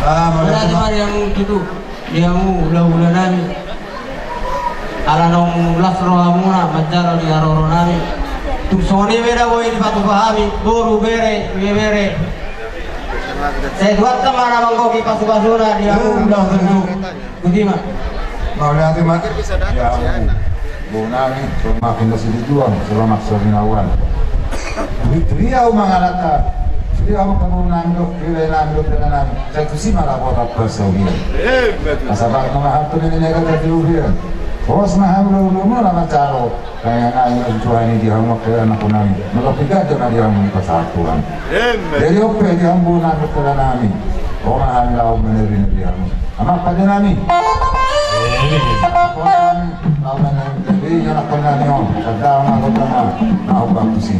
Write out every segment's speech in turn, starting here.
Wala naman yang gitu. Dia mu ulah-ulanan. Ala nong lasro amuna majaro di aroro nami. Tu soni beda boy di patu pahami. Boru bere. Saya buat kemana mangkoki pasu-pasuna dia mu ulah-ulanan. Bagaimana? Mau lihat mak? Ya, bunami cuma pindah sini jual selama seminawan. Dia mengalahkan. Dia kamu nanduk, kira nanduk dengan saya tu sih malah buat persaudian. Asal nama harta ini negara terjauh. Bos mahal lu lama caro. Kayak ayam jual ini dia mau ke anak punami. Maka tiga jangan dia mau persatuan. Jadi apa dia mau nanduk dengan nami? Orang hamil awam menerima dia. Amak pada nami. Awam menerima dia nak pernah dia. Sedang nak pernah. Nak apa sih?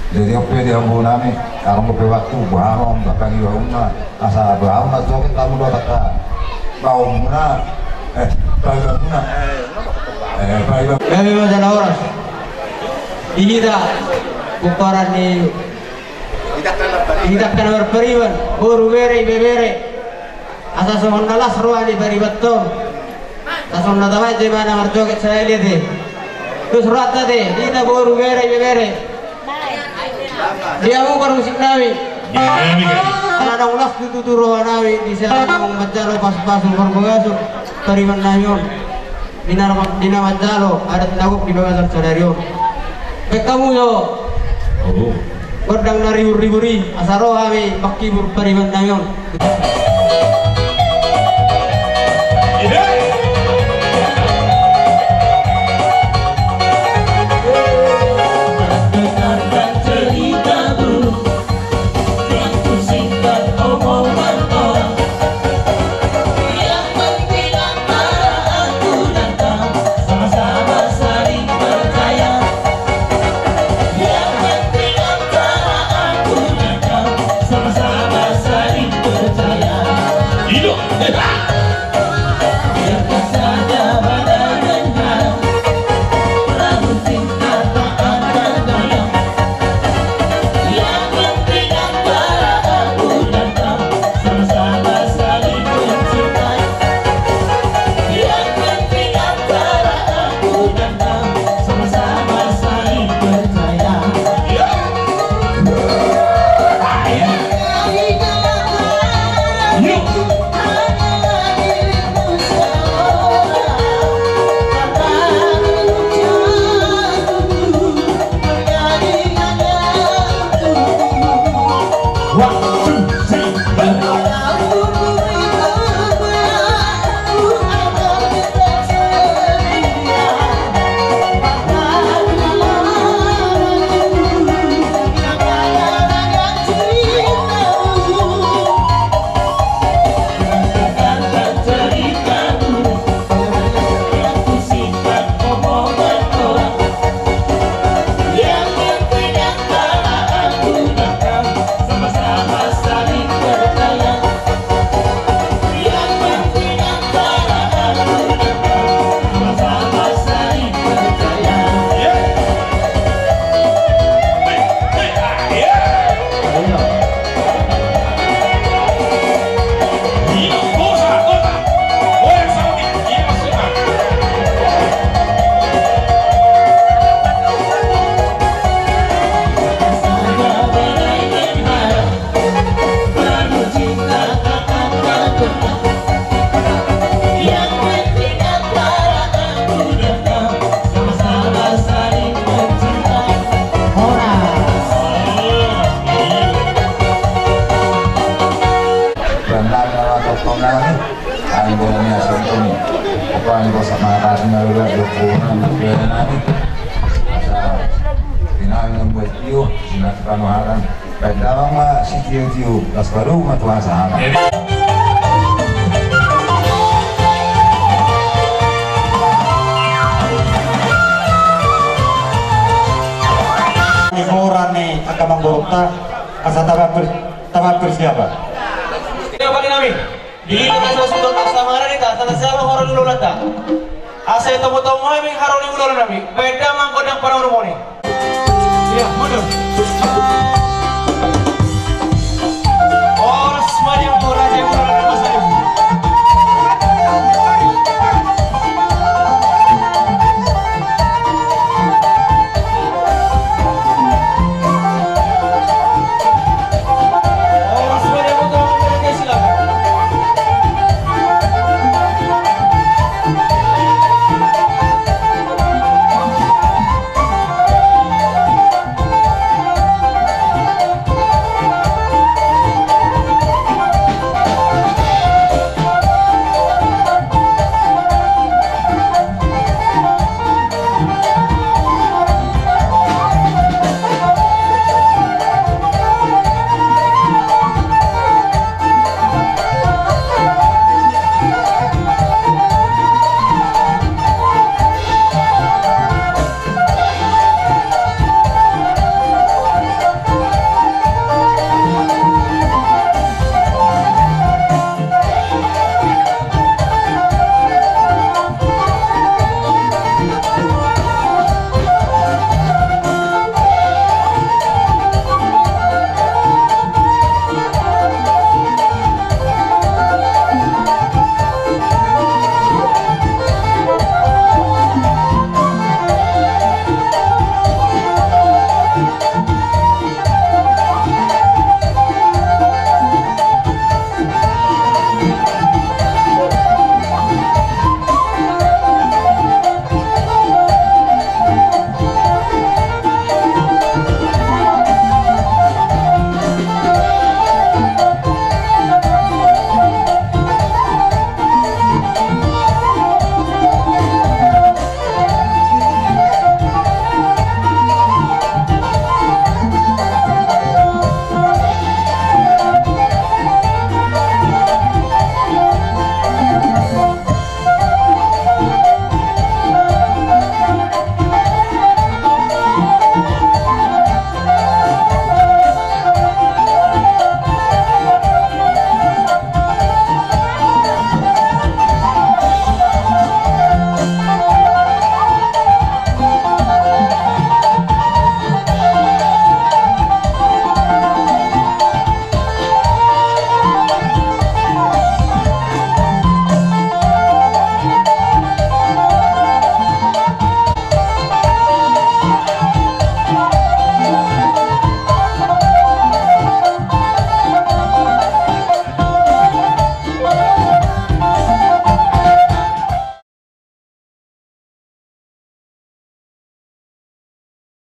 Jadi apa dia mau nami, kalau mau waktu barong, bahkan dia rumah, asal barong, atau kamu dua kata, bau mana, bagaimana, Kami masalah oras. Ihida ukuran ni hidak kan berperiwan buru bere asas mohon nalas ruani beri betul asas nadawa jemana marjoget saya lihat deh terus rata deh kita buru bere dia mau musik nawi karena ada ulas tutu roh nawi di sana mau majalo pas berbogasu periwan nawion dina majalo ada tanggup di bawah saudarion kamu yo Berdang nari uri asaro kami pakai berperiwan nayon. Tamat bersiapa? Siapa kami? Di kita sudah bersama kita, tanah siapa orang dulu lata. Asal temu-temu kami harus dulu nami. Beda